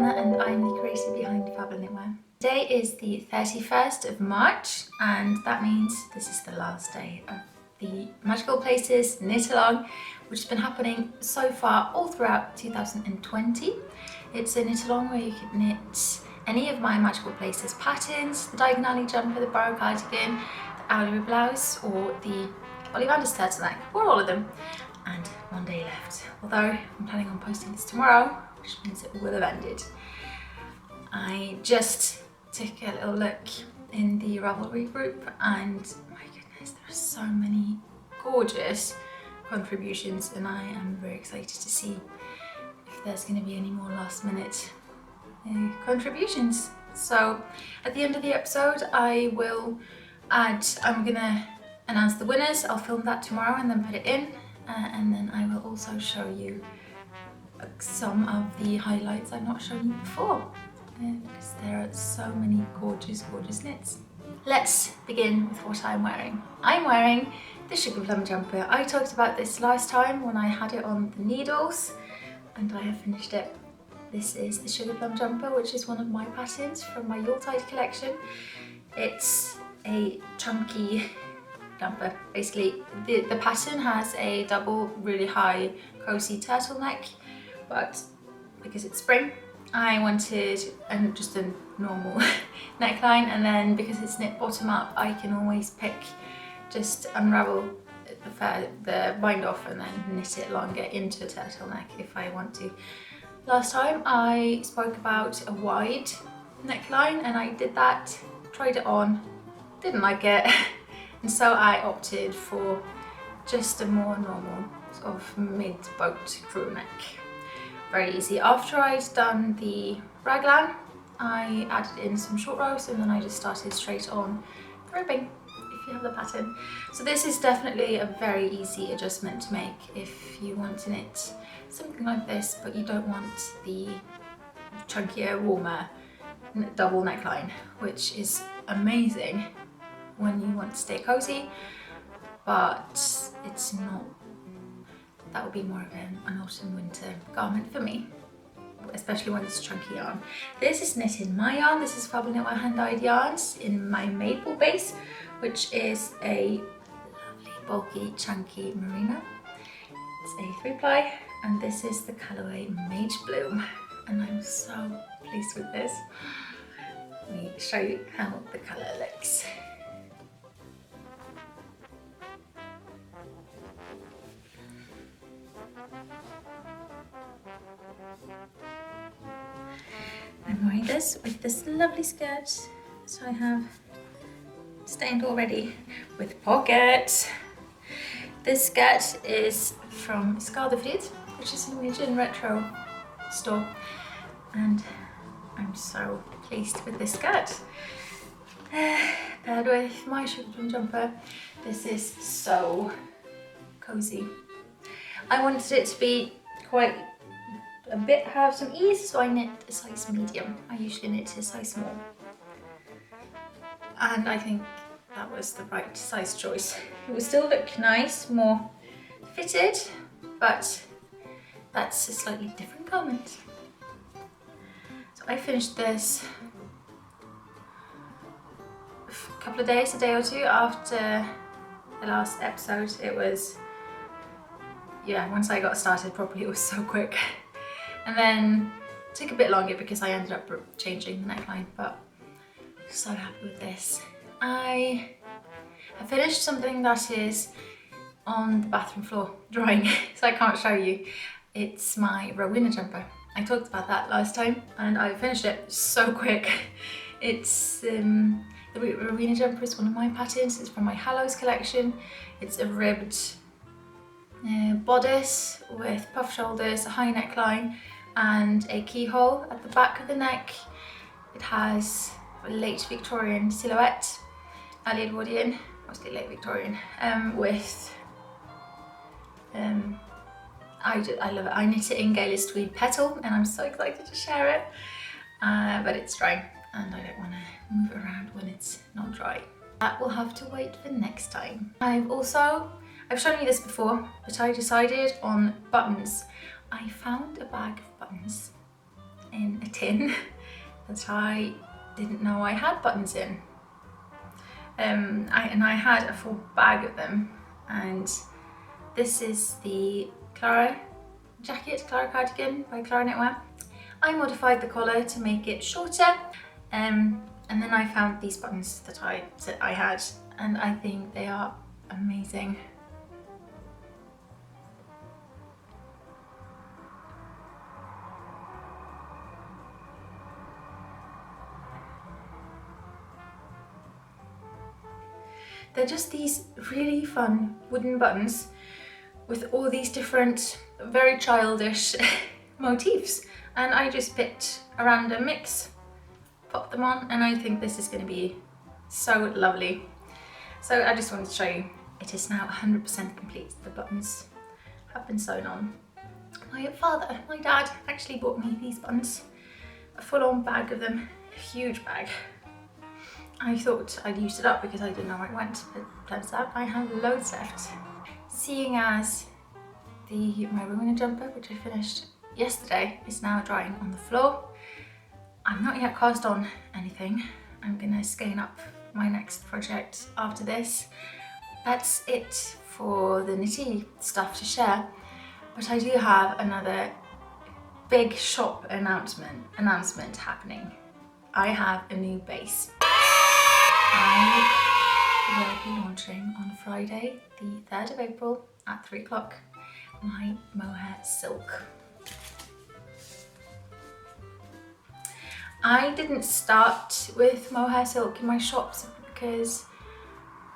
Anna and I'm the creator behind Fabel Knitwear. Today is the 31st of March and that means this is the last day of the Magical Places Knit Along, which has been happening so far all throughout 2020. It's a knit along where you can knit any of my Magical Places patterns, the diagonally jumper, the burrow cardigan, the owlery blouse or the Ollivander's turtleneck, or all of them. And one day left, although I'm planning on posting this tomorrow, which means it will have ended. I just took a little look in the Ravelry group and my goodness, there are so many gorgeous contributions and I am very excited to see if there's going to be any more last minute contributions. So at the end of the episode I'm going to announce the winners. I'll film that tomorrow and then put it in. And then I will also show you some of the highlights I've not shown you before because there are so many gorgeous knits. Let's begin with what I'm wearing. I'm wearing the Sugar Plum jumper. I talked about this last time when I had it on the needles and I have finished it. This is the Sugar Plum jumper, which is one of my patterns from my Yuletide collection. It's a chunky jumper. Basically the pattern has a double really high cozy turtleneck, but because it's spring I wanted just a normal neckline, and then because it's knit bottom up I can always just unravel the bind off and then knit it longer into a turtleneck if I want to. Last time I spoke about a wide neckline and I did that, tried it on, didn't like it. And so I opted for just a more normal sort of mid-boat crew neck. Very easy. After I'd done the raglan, I added in some short rows and then I just started straight on the ribbing, if you have the pattern. So this is definitely a very easy adjustment to make if you want to knit something like this, but you don't want the chunkier, warmer double neckline, which is amazing when you want to stay cozy, but it's not. That would be more of an autumn winter garment for me, especially when it's chunky yarn. This is knit in my yarn. This is Fabel Knitwear hand-dyed yarns in my maple base, which is a lovely bulky chunky merino. It's a 3-ply and this is the colourway Mage Bloom and I'm so pleased with this. Let me show you how the colour looks. I'm wearing this with this lovely skirt, so I have stained already with pockets. This skirt is from Skadefrid, which is a Norwegian retro store, and I'm so pleased with this skirt. Paired with my Sugar Plum jumper, this is so cozy. I wanted it to be quite have some ease, so I knit a size medium. I usually knit a size small. And I think that was the right size choice. It will still look nice, more fitted, but that's a slightly different garment. So I finished this a couple of days, a day or two after the last episode. It was, yeah, once I got started properly it was so quick. And then it took a bit longer because I ended up changing the neckline, but I'm so happy with this. I have finished something that is on the bathroom floor drying, so I can't show you. It's my Rowena jumper. I talked about that last time and I finished it so quick. It's the Rowena jumper is one of my patterns. It's from my Hallows collection. It's a ribbed bodice with puff shoulders, a high neckline and a keyhole at the back of the neck. It has a late Victorian silhouette, early Edwardian, mostly late Victorian, with I love it. I knit it in Gaelic tweed petal and I'm so excited to share it, but it's dry and I don't want to move it around when it's not dry. That will have to wait for next time. I've shown you this before, but I decided on buttons. I found a bag of buttons in a tin that I didn't know I had buttons in. I had a full bag of them, and this is the Clara jacket, Clara cardigan by Clara Knitwear. I modified the collar to make it shorter, and then I found these buttons that I had, and I think they are amazing. They're just these really fun wooden buttons with all these different, very childish motifs. And I just picked a random mix, popped them on, and I think this is going to be so lovely. So I just wanted to show you, it is now 100% complete. The buttons have been sewn on. My dad actually bought me these buttons, a full-on bag of them, a huge bag. I thought I'd used it up because I didn't know where it went, but turns out I have loads left. Seeing as my Rumina jumper, which I finished yesterday, is now drying on the floor, I'm not yet cast on anything. I'm gonna skein up my next project after this. That's it for the knitty stuff to share, but I do have another big shop announcement happening. I have a new base. I will be launching on Friday, the 3rd of April at 3 o'clock, my mohair silk. I didn't start with mohair silk in my shops because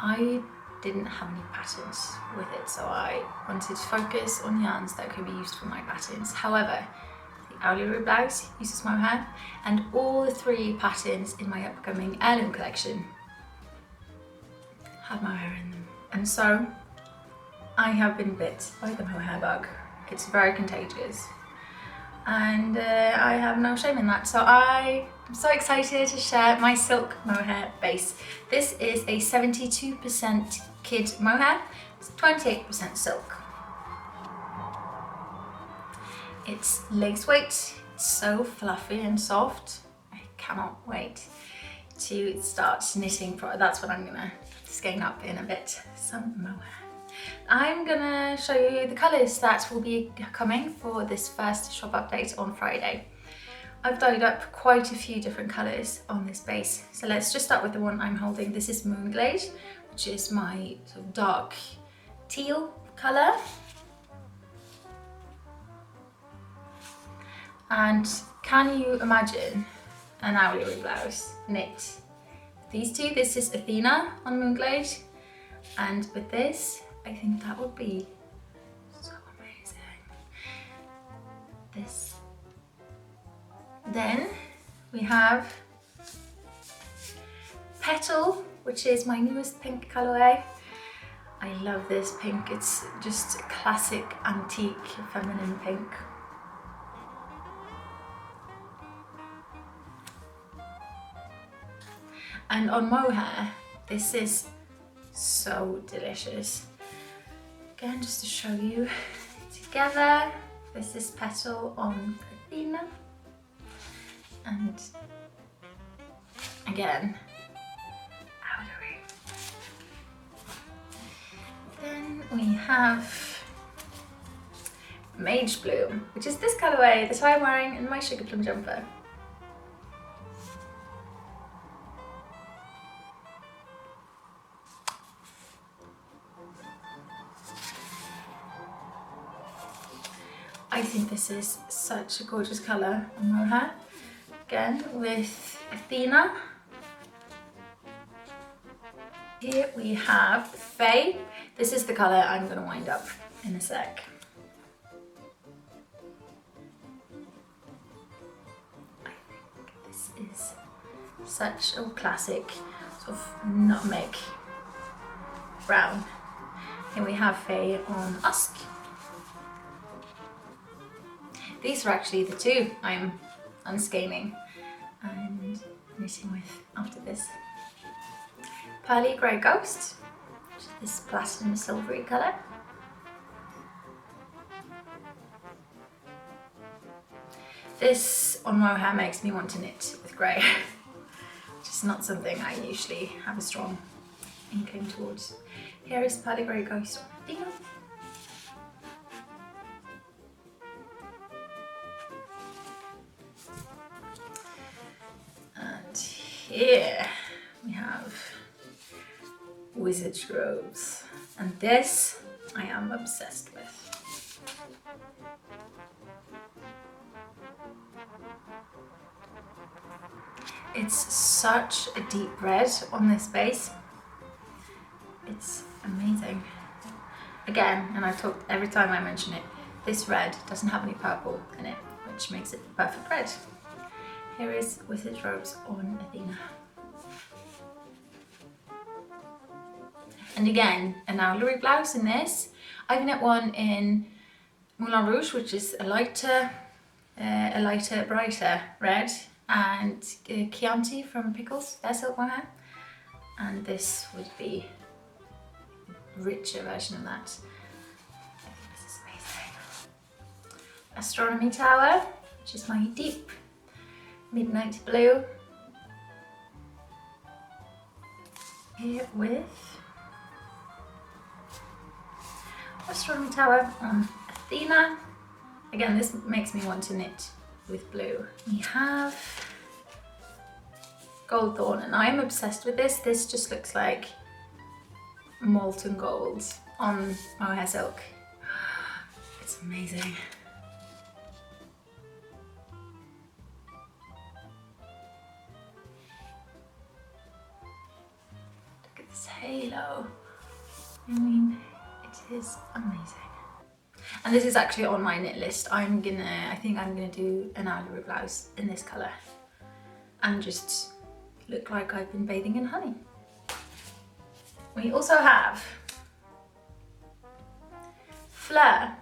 I didn't have any patterns with it, so I wanted to focus on yarns that could be used for my patterns. However, the Owlery blouse uses mohair, and all the 3 patterns in my upcoming heirloom collection have mohair in them. And so I have been bit by the mohair bug. It's very contagious, and I have no shame in that. So I am so excited to share my silk mohair base. This is a 72% kid mohair, it's 28% silk. It's lace weight, it's so fluffy and soft. I cannot wait to start knitting. That's what I'm gonna skein up in a bit, some mohair. I'm gonna show you the colours that will be coming for this first shop update on Friday. I've dyed up quite a few different colours on this base. So let's just start with the one I'm holding. This is Moonglade, which is my sort of dark teal colour. And can you imagine an Owlery blouse knit? These two, this is Athena on Moonglade, and with this, I think that would be so amazing. This. Then we have Petal, which is my newest pink colourway. I love this pink, it's just a classic antique feminine pink. And on mohair, this is so delicious. Again, just to show you together, this is Petal on Athena. And again, Owlery. Then we have Mage Bloom, which is this colourway that I'm wearing in my Sugar Plum jumper. I think this is such a gorgeous colour on mohair. Again with Athena. Here we have Faye. This is the colour I'm going to wind up in a sec. I think this is such a classic sort of nutmeg brown. Here we have Faye on Usk. These are actually the two I'm unscaling and knitting with after this. Pearly Grey Ghost, which is this platinum silvery colour. This on mohair makes me want to knit with grey, which is not something I usually have a strong inkling towards. Here is Pearly Grey Ghost on Athena. And here we have Wizard's Robes, and this I am obsessed with. It's such a deep red on this base. It's amazing. Again, and I've talked every time I mention it, this red doesn't have any purple in it, which makes it the perfect red. Here is Wizard's Robes on Athena. And again, an owlery blouse in this. I've knit one in Moulin Rouge, which is a lighter, brighter red, and Chianti from Pickles, their silk mohair. And this would be a richer version of that. I think this is amazing. Astronomy Tower, which is my deep midnight blue. Here with Astronomy Tower on Athena. Again, this makes me want to knit with blue. We have Gold Thorn, and I'm obsessed with this. This just looks like molten gold on mohair silk. It's amazing. Look at this halo. I mean, it is amazing. And this is actually on my knit list. I think I'm gonna do an owlery blouse in this colour and just look like I've been bathing in honey. We also have Fleur.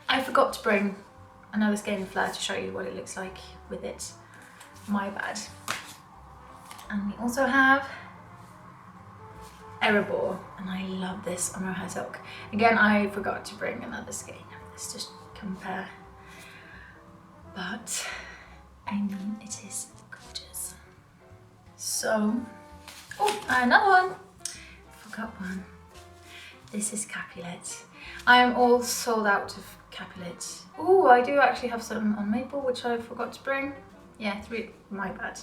I forgot to bring another skein of Fleur to show you what it looks like with it. My bad. And we also have Erebor, and I love this on mohair silk. Again, I forgot to bring another skein of this to compare, but I mean, it is gorgeous. So, oh, another one. Forgot one. This is Capulet. I'm all sold out of Capulet. Oh, I do actually have some on maple, which I forgot to bring. Yeah, 3. My bad.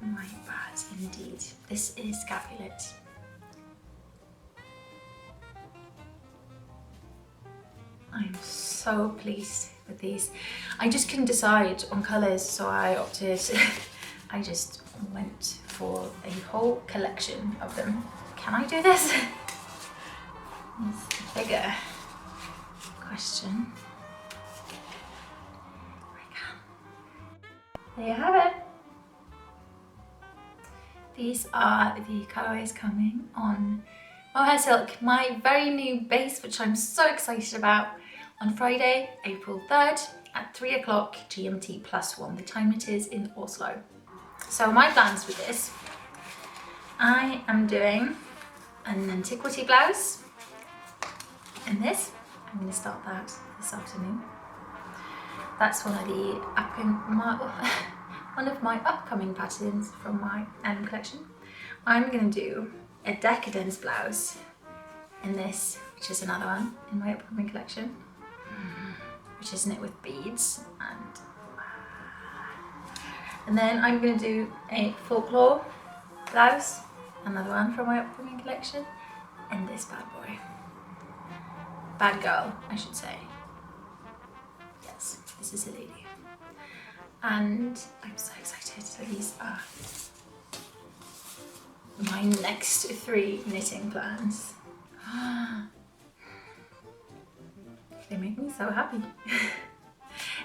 My bad indeed. This is Capulet. I'm so pleased with these. I just couldn't decide on colours, so I opted, I just went for a whole collection of them. Can I do this? It's a bigger question. I can. There you have it. These are the colourways coming on mohair silk, my very new base, which I'm so excited about, on Friday, April 3rd at 3 o'clock GMT +1, the time it is in Oslo. So my plans with this, I am doing an antiquity blouse in this. I'm going to start that this afternoon. That's one of my upcoming patterns from my M collection. I'm going to do a decadence blouse in this, which is another one in my upcoming collection, which is knit with beads, and then I'm going to do a folklore blouse, another one from my upcoming collection, and this bad boy. Bad girl, I should say. Yes, this is a lady. And I'm so excited. So these are my next 3 knitting plans. They make me so happy.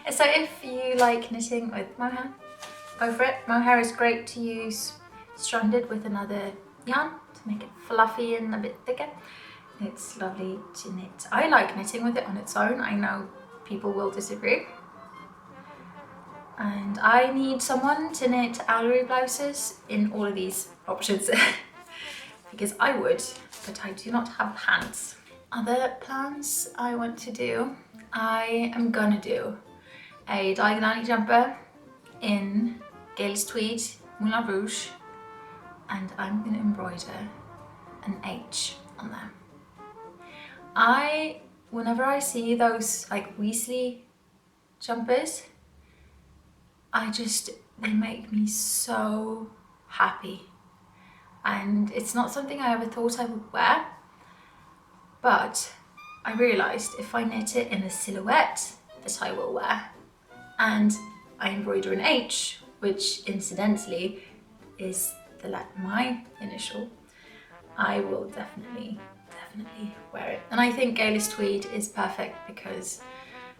So if you like knitting with mohair, go for it. Mohair is great to use stranded with another yarn to make it fluffy and a bit thicker. It's lovely to knit. I like knitting with it on its own. I know people will disagree. And I need someone to knit owlery blouses in all of these options because I would but I do not have pants. Other plans I want to do, I am gonna do a diagonal jumper in Gales Tweed, Moulin Rouge, and I'm gonna embroider an H on there. Whenever I see those like Weasley jumpers, they make me so happy. And it's not something I ever thought I would wear, but I realised if I knit it in a silhouette that I will wear, and I embroider an H, which incidentally is my initial, I will definitely wear it. And I think Gales Tweed is perfect because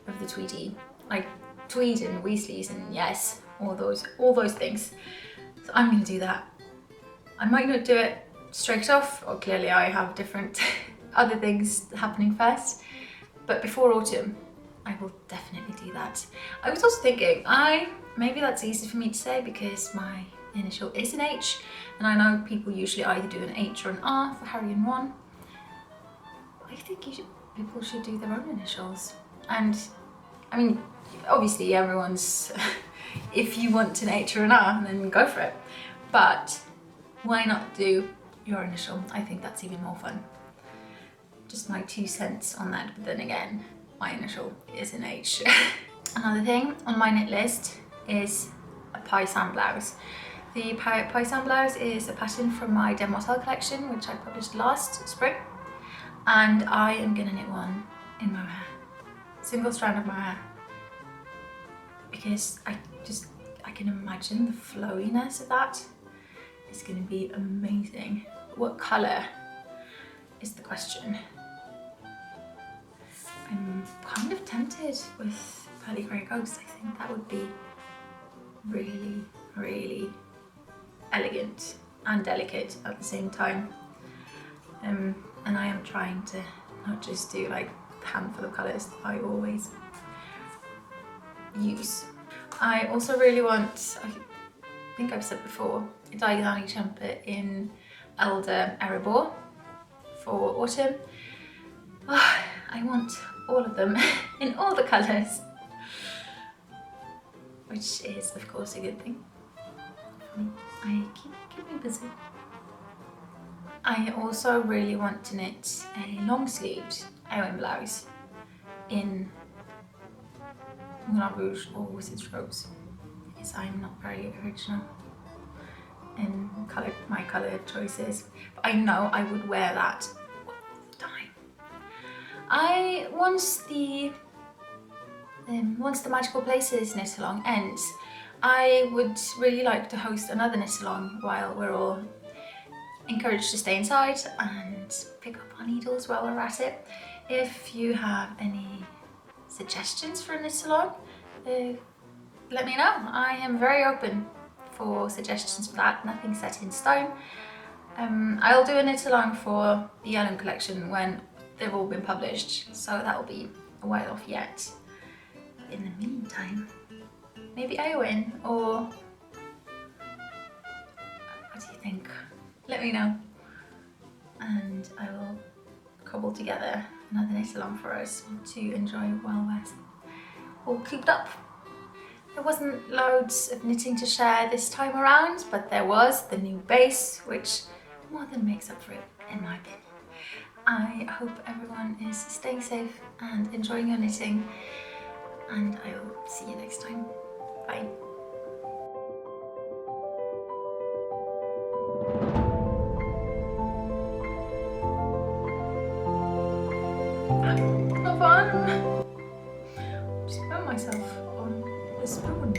of the tweedy, like tweed and Weasleys and yes, all those things. So I'm gonna do that. I might not do it straight off, or clearly I have different other things happening first, but before autumn I will definitely do that. I was also thinking, maybe that's easy for me to say because my initial is an H, and I know people usually either do an H or an R for Harry and Ron. I think people should do their own initials. And I mean, obviously everyone's, if you want an H or an R, then go for it. But why not do your initial? I think that's even more fun. Just my 2 cents on that, but then again, my initial is an H. Another thing on my knit list is a paysan blouse. The paysan blouse is a pattern from my Demoiselle collection, which I published last spring. And I am gonna knit one in mohair, single strand of mohair, because I can imagine the flowiness of that. It's gonna be amazing. What colour is the question. I'm kind of tempted with Pearly Grey Ghost. I think that would be really, really elegant and delicate at the same time. And I am trying to not just do like a handful of colours that I always use. I also really want, I think I've said before, a diagonal jumper in Elder Erebor for autumn. Oh, I want all of them in all the colours, which is of course a good thing for me. I keep me busy. I also really want to knit a long sleeved Eowyn blouse in Moulin Rouge or Wizard's Rose, because I'm not very original in my colour choices, but I know I would wear that all the time. Once the Magical Places knit along ends, I would really like to host another knit along while we're all encouraged to stay inside and pick up our needles while we're at it. If you have any suggestions for a knit along, let me know. I am very open for suggestions for that. Nothing set in stone. I'll do a knit along for the Ellen collection when they've all been published, so that will be a while off yet. But in the meantime, maybe Eowyn, or what do you think? Let me know, and I will cobble together another knit along for us to enjoy while we're all cooped up. There wasn't loads of knitting to share this time around, but there was the new base, which more than makes up for it, in my opinion. I hope everyone is staying safe and enjoying your knitting, and I will see you next time. Bye. Not fun. Just burnt myself on the spoon.